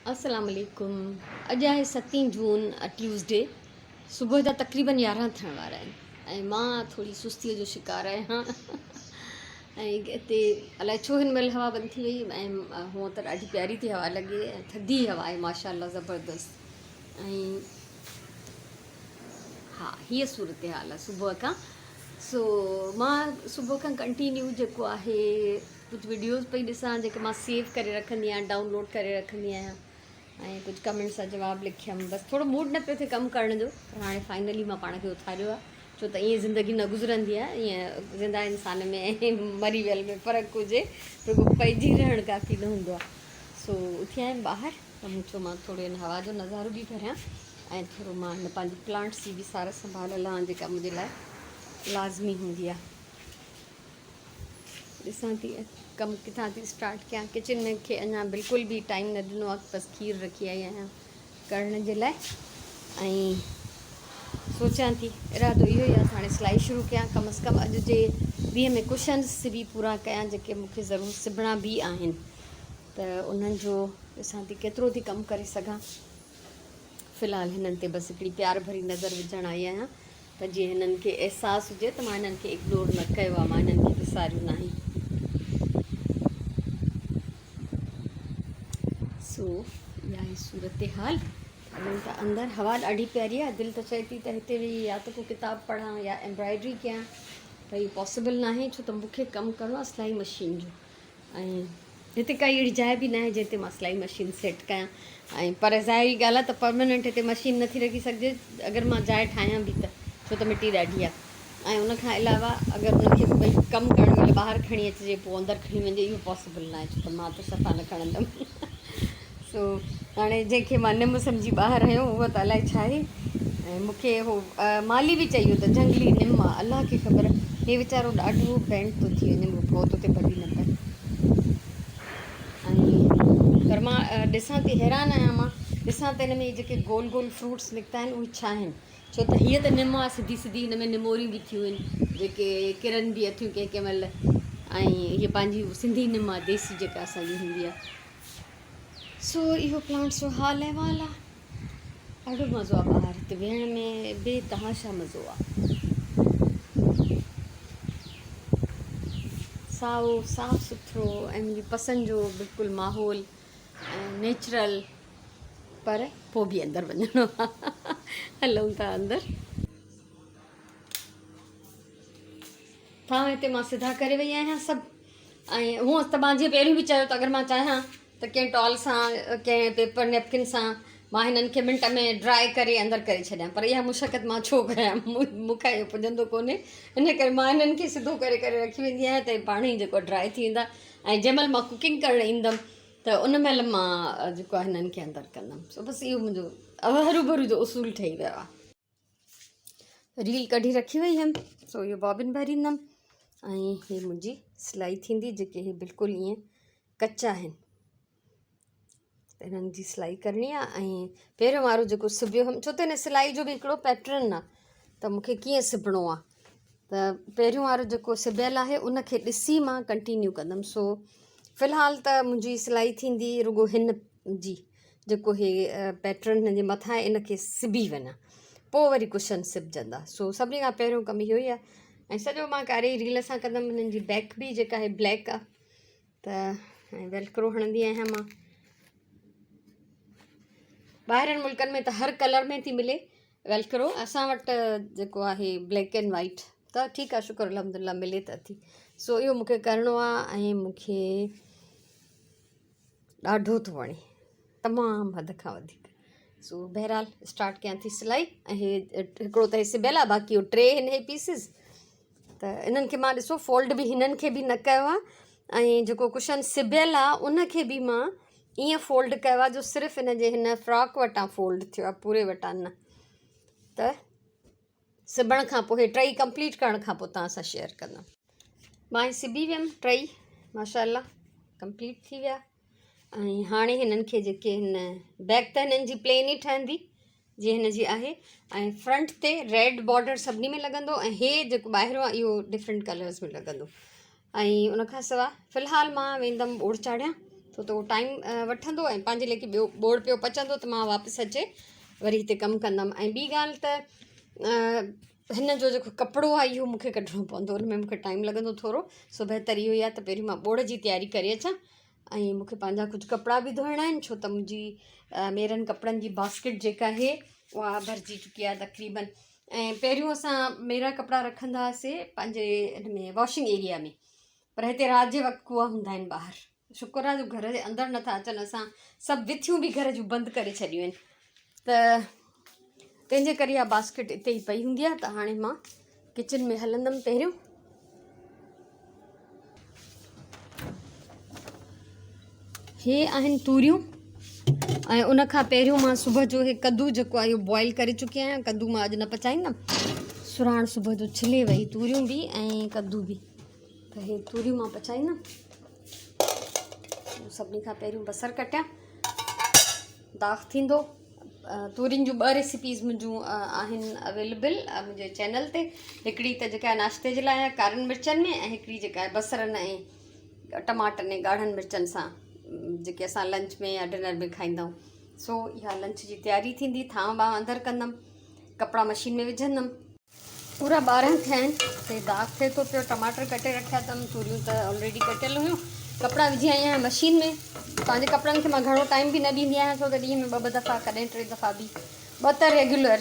अस्सलाम वालेकुम। अॼु आहे 7 जून ट्यूसडे। सुबुह जा तक़रीबन 11 थियण वारा आहिनि ऐं मां थोरी सुस्तीअ जो शिकार आहियां ऐं हिते अलाए छो हिन महिल हवा बंदि थी वई ऐं हूअं त ॾाढी प्यारी थी हवा लॻे ऐं थधी हवा आहे माशाल्लाह ज़बरदस्त। ऐं हा, हीअ सूरत हाल आहे सुबुह खां। सो मां सुबुह खां कंटिन्यू जेको आहे कुझु वीडियोज़ पई ॾिसां जेके मां सेव करे रखंदी आहियां, डाउनलोड करे रखंदी आहियां ऐं कुझु कमेंट्स जा जवाबु लिखियमि। बसि थोरो मूड न पियो थिए कमु करण जो, पर हाणे फाइनली मां पाण खे उथारियो आहे, छो त ईअं ज़िंदगी न गुज़रंदी आहे। ईअं ज़िंदा इंसान में ऐं मरी वियल में फ़र्क़ु हुजे, रुॻो पइजी रहणु काफ़ी न हूंदो आहे। सो उथी आयमि ॿाहिरि त मूं चयो मां थोरो हिन हवा जो नज़ारो बि करियां ऐं थोरो मां हिन पंहिंजी प्लांट्स जी बि सार संभाल लहां जेका मुंहिंजे लाइ लाज़मी हूंदी आहे। ॾिसां थी कमु किथां थी स्टार्ट कयां। किचन में खे अञा बिल्कुलु बि टाइम न ॾिनो आहे, बसि खीर रखी आई आहियां करण जे लाइ ऐं सोचां थी इरादो इहो ई आहे हाणे सिलाई शुरू कयां। कम अज़ कम अॼु जे ॾींहं में कुशन्स बि पूरा कयां जेके मूंखे ज़रूरु सिबणा बि आहिनि, त उन्हनि जो ॾिसां थी केतिरो थी कमु करे सघां। फ़िलहालु हिननि ते बसि हिकिड़ी प्यार भरी नज़र विझणु आई आहियां त जीअं हिननि खे अहसासु हुजे त मां हिननि खे इग्नोर न कयो आहे, मां हिननि खे विसारियो न आहे। सो इहा आहे सूरत हाल। हलूं था अंदरि, हवा ॾाढी प्यारी आहे। दिलि त चए थी त हिते वेही या त को किताबु पढ़ां या एम्ब्रॉयडरी कयां, पर इहो पॉसिबल न आहे छो त मूंखे कमु करिणो आहे सिलाई मशीन जो ऐं हिते काई अहिड़ी जाइ बि न आहे जिते मां सिलाई मशीन सेट कयां। ऐं पर ज़ाहिरी ॻाल्हि आहे त परमानेंट हिते मशीन नथी रखी सघिजे अगरि मां जाइ ठाहियां बि त, छो त मिटी ॾाढी आहे। ऐं उनखां अलावा अगरि उनखे भई कमु करण महिल ॿाहिरि खणी अचिजे पोइ अंदरि खणी वञे, इहो पॉसिबल न आहे छो त मां त सफ़ा न खणंदमि सो हाणे जंहिंखे मां निम सम्झी ॿाहिरि आहियो उहा त अलाए छा आहे। ऐं मूंखे उहो माली बि चई त जंगली निम आहे, अलाह खे ख़बर हे वीचारो ॾाढो बैंड थो थी वञे, मूंखे भउ थो थिए भॼी न पए। ऐं पर मां ॾिसां थी हैरान आहियां, मां ॾिसां त हिन में जेके गोल गोल फ्रूट्स निकिता आहिनि उहे छा आहिनि, छो त हीअ त निम आहे सिधी सिधी, हिन में निमोरियूं बि थियूं आहिनि जेके किरन बि अथियूं कंहिं कंहिं महिल। ऐं हीअ पंहिंजी सिंधी निम आहे, देसी जेका असांजी हूंदी आहे। सो इहो प्लांट्स जो हाल अहिवाल आहे। ॾाढो मज़ो आहे ॿाहिरि हिते वेहण में, बेतहाशा मज़ो आहे। साओ साफ़ु सुथिरो ऐं मुंहिंजी पसंदि जो बिल्कुलु माहौल ऐं नेचुरल, पर पोइ बि अंदरि वञिणो आहे हलूं था अंदरि। था हिते मां सिधा करे वई आहियां सभु। ऐं हूअं त मां जीअं पहिरियों बि चयो त अगरि मां चाहियां त कंहिं टॉल सां कंहिं पेपर नैपकिन सां मां हिननि खे मिंट में ड्राई करे अंदरि करे छॾियां, पर इहा मुशक़त मां छो कयां, मूंखां इहो पुॼंदो कोन्हे। इन करे मां हिननि खे सिधो करे करे रखी वेंदी आहियां त पाण ई जेको ड्राई थी वेंदा। ऐं जंहिं महिल मां कुकिंग करणु ईंदमि त उन महिल मां जेको आहे हिननि खे अंदरि कंदमि। सो बसि इहो मुंहिंजो हरू जो उसूल ठही वियो आहे। रील कढी रखी वई हुयमि, सो इहो बॉबिन भरींदमि ऐं हीअ मुंहिंजी सिलाई थींदी। जेके हीअ बिल्कुलु ईअं कचा आहिनि त हिननि जी सिलाई करणी आहे। ऐं पहिरियों वारो जेको सिबियो हुयमि, छो त हिन सिलाई जो बि हिकिड़ो पैटर्न आहे त मूंखे कीअं सिबणो आहे, त पहिरियों वारो जेको सिबियल आहे उनखे ॾिसी मां कंटिन्यू कंदमि। सो फ़िलहालु त मुंहिंजी सिलाई थींदी रुॻो हिन जी, जेको हे पैटर्न हिन जे मथां आहे इनखे सिबी वञा, पोइ वरी कुशन सिबजंदा। सो सभिनी खां पहिरियों कमु इहो ई आहे। ऐं सॼो मां कारी रील सां कंदमि। हिननि जी बैक बि जेका आहे ब्लैक आहे, त ऐं वेल्क्रो हणंदी आहियां मां। ॿाहिरनि मुल्कनि में त हर कलर में थी मिले वेल्क्रो, असां वटि जेको आहे ब्लैक एंड वाइट, त ठीकु आहे, शुक्र अल्हम्दुलिल्लाह मिले त थी। सो इहो मूंखे करिणो आहे ऐं मूंखे ॾाढो थो वणे, तमामु हद खां वधीक। सो बहरहाल स्टार्ट कयां थी सिलाई। ऐं हे हिकिड़ो त हे सिबियल आहे, बाक़ी इहो टे हिन हे पीसिस, त इन्हनि खे मां ॾिसो फोल्ड बि हिननि खे बि न कयो आहे। ऐं जेको कुशन सिबियल आहे उनखे बि मां ईअं फोल्ड कयो आहे जो सिर्फ़ु हिन जे हिन फ्रॉक वटां फोल्ड थियो आहे, पूरे वटां न। त सिबण खां पोइ हे टई कंप्लीट करण खां पोइ तव्हां सां शेयर कंदमि। मां सिबी वियमि टई, माशाल्लाह कंप्लीट थी विया। ऐं हाणे हिननि खे जेके हिन बैक त हिननि जी प्लेन ई ठहंदी जीअं हिन जी आहे, ऐं फ्रंट ते रेड बॉर्डर सभिनी में लॻंदो, ऐं हे जेको ॿाहिरों आहे इहो डिफरेंट कलर्स में लॻंदो। ऐं उनखां सवाइ फ़िलहालु मां वेंदमि ॿोड़ चाढ़ियां छो त उहो टाइम वठंदो ऐं पंहिंजे लेखे ॿियो बोड़ पियो पचंदो त मां वापसि अचे वरी हिते कमु कंदमि। ऐं ॿी ॻाल्हि त हिन जो जेको कपिड़ो आहे इहो मूंखे कढिणो पवंदो, हुन में मूंखे टाइम लॻंदो थोरो। सो बहितर इहो ई आहे त पहिरीं मां बोड़ जी तयारी करे अचां ऐं मूंखे पंहिंजा कुझु कपिड़ा बि धोइणा आहिनि, छो त मुंहिंजी मेरनि कपिड़नि जी बास्केट जेका आहे उहा भरिजी चुकी आहे तक़रीबन। ऐं पहिरियों असां मेरा कपिड़ा रखंदा हुआसीं पंहिंजे हिन में वॉशिंग एरिया में, पर हिते राति जे वक़्तु कुआ हूंदा आहिनि ॿाहिरि। शुक्र आहे जो घर जे अंदरि नथा अचनि, असां सभु विथियूं बि घर जूं बंदि करे छॾियूं आहिनि, त तंहिंजे करे इहा बास्केट हिते ई पई हूंदी आहे। त हाणे मां किचन में हलंदमि। पहिरियों हे आहिनि तूरियूं ऐं उनखां पहिरियों मां सुबुह जो हे कद्दू जेको आहे इहो बॉइल करे चुकी आहियां। कद्दू मां अॼु न पचाईंदमि, सुराण सुबुह जो छिले वई, तूरियूं बि ऐं कद्दू बि, त हे तूरियूं मां पचाईंदमि। सभिनी खां पहिरियों बसरु कटियां, दाग थींदो। तूरियुनि जूं 2 रेसिपीज़ मुंहिंजूं आहिनि अवेलेबल मुंहिंजे चैनल ते। हिकिड़ी त जेका आहे नाश्ते जे लाइ आहे कारनि मिर्चनि में, ऐं हिकिड़ी जेका आहे बसरनि ऐं टमाटनि ऐं ॻाढ़नि मिर्चनि सां, जेके असां लंच में या डिनर में खाईंदा आहियूं। सो इहा लंच जी तयारी थींदी। थांव ॿांव अंदरि कंदमि, कपिड़ा मशीन में विझंदमि। पूरा 12 थिया आहिनि, ते दाग थिए थो पियो। टमाटर कटे रखिया अथमि, तूरियूं त ऑलरेडी कटियल हुयूं। कपिड़ा विझी आई आहियां मशीन में। पंहिंजे कपिड़नि खे मां घणो टाइम बि न ॾींदी आहियां, छो त ॾींहं में 2 दफ़ा कॾहिं 3 दफ़ा बि, 2 त रेगुलर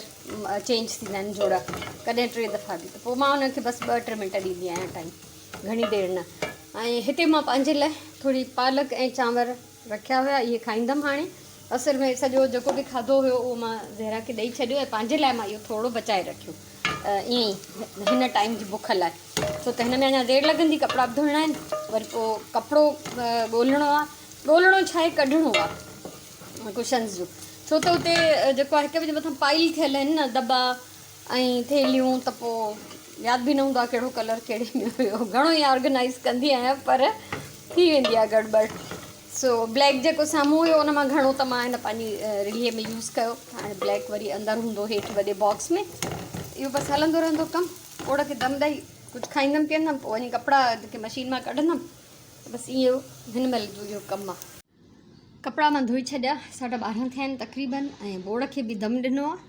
चेंज थींदा आहिनि जोड़ा, कॾहिं 3 दफ़ा बि, त पोइ मां हुनखे बसि 2-3 मिंट ॾींदी आहियां टाइम, घणी देरि न। ऐं हिते मां पंहिंजे लाइ थोरी पालक ऐं चांवर रखिया हुया, इहे खाईंदमि हाणे। असुल में सॼो जेको बि खाधो हुयो उहो मां ज़हरा खे ॾेई छॾियो, ऐं पंहिंजे लाइ मां इहो थोरो बचाए रखियो ईअं ई हिन टाइम जी बुख लाइ। छो त हिन में अञा देरि लॻंदी, कपिड़ा बि धोइणा आहिनि, वरी पोइ कपिड़ो ॻोल्हणो आहे। ॻोल्हणो छा आहे, कढणो आहे कुशन्स जो, छो त हुते जेको आहे हिक ॿिए जे मथां पाइल थियल आहिनि न दॿा ऐं थेलियूं, त पोइ यादि बि न हूंदो आहे कहिड़ो कलर कहिड़े में हुयो। घणो ई ऑर्गेनाइज़ कंदी आहियां पर थी वेंदी आहे गड़बड़। सो ब्लैक जेको साम्हूं हुयो उन मां घणो त मां हिन पंहिंजी रिलीअ में यूज़ कयो। हाणे ब्लैक वरी अंदरि हूंदो हेठि वॾे बॉक्स में। इहो बसि हलंदो रहंदो कमु। ओड़ खे दम ॾेई कुझु खाईंदमि पीअंदमि, पोइ वञी कपिड़ा जेके मशीन मां कढंदमि। बसि इहो हिन महिल जो इहो कमु आहे। कपिड़ा मां धोई छॾिया, 12:30 थिया आहिनि तक़रीबन, ऐं बोड़ खे बि दम ॾिनो आहे।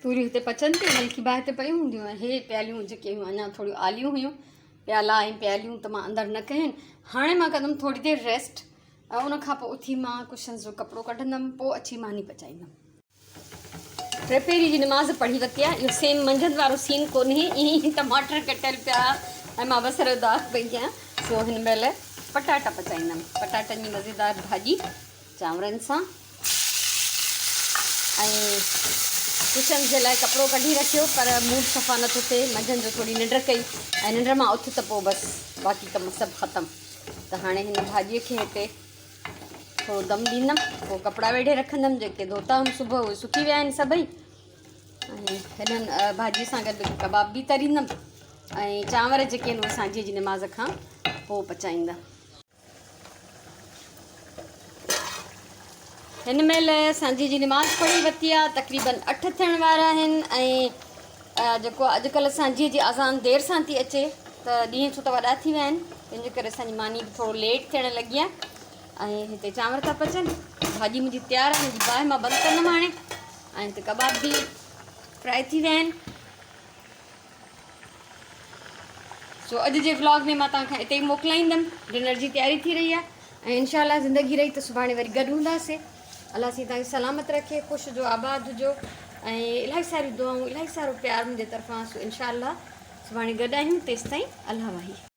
तूरियूं हिते पचनि थियूं, नलकी बाहि ते पयूं हूंदियूं, ऐं हे प्यालियूं जेके हुयूं अञा थोरियूं आलियूं हुयूं, प्याला ऐं प्यालियूं त मां अंदरि न कयूं आहिनि। हाणे मां कंदमि थोरी देरि रेस्ट, ऐं उनखां पोइ उथी मां कुशन्स जो कपिड़ो कढंदमि, पोइ अची मानी पचाईंदमि। ट्रेपेरी जी नमाज़ पढ़ी वरिती आहे। इहो सेम मंझंदि वारो सीन कोन्हे, ईअं ई टमाटर कटियल पिया ऐं मां बसर जो दाग पई कयां। सो हिन महिल पटाटा पचाईंदमि, पटाटनि जी मज़ेदार भाॼी चांवरनि सां। ऐं कुशन जे लाइ कपिड़ो कढी रखियो, पर मूड सफ़ा नथो थिए। मंझंदि जो थोरी निंड कई, ऐं निंड मां उथि त पोइ बसि बाक़ी कमु सभु ख़तमु। त हाणे हिन भाॼीअ खे हिते थोरो दम ॾींदमि, पोइ कपिड़ा वेढे रखंदमि। जेके धोता हुअमि सुबुह उहे सुकी विया आहिनि सभई, ऐं हिननि भाॼीअ सां गॾु कबाब बि तरींदमि, ऐं चांवर जेके आहिनि उहे सांझे जी नमाज़ खां पोइ पचाईंदमि। हिन महिल सांझे जी नमाज़ पढ़ी वरिती आहे, तक़रीबन 8 थियण वारा आहिनि। ऐं जेको अॼुकल्ह सांझे जी अज़ान देरि सां थी अचे, त ॾींहं छो त वॾा थी विया आहिनि, तंहिंजे करे असांजी मानी बि थोरो लेट थियण लॻी आहे। ऐं हिते चांवर था पचनि, भाॼी मुंहिंजी तयारु आहे, मुंहिंजी बाहि मां बंदि कंदमि हाणे। ऐं हिते कबाब बि फ्राए थी विया आहिनि। सो अॼु जे व्लॉग में मां तव्हांखां हिते ई मोकिलाईंदमि। डिनर जी तयारी थी रही आहे, ऐं इंशाअल्लाह ज़िंदगी रही त सुभाणे वरी गॾु हूंदासीं। अलाह साईं तव्हांखे सलामत रखे, ख़ुशि हुजो, आबाद हुजो, ऐं इलाही सारियूं दुआऊं, इलाही सारो प्यार मुंहिंजे तरफ़ां। सो इंशाअल्लाह सुभाणे गॾु आहियूं, तेसिताईं अल्लाह वाही।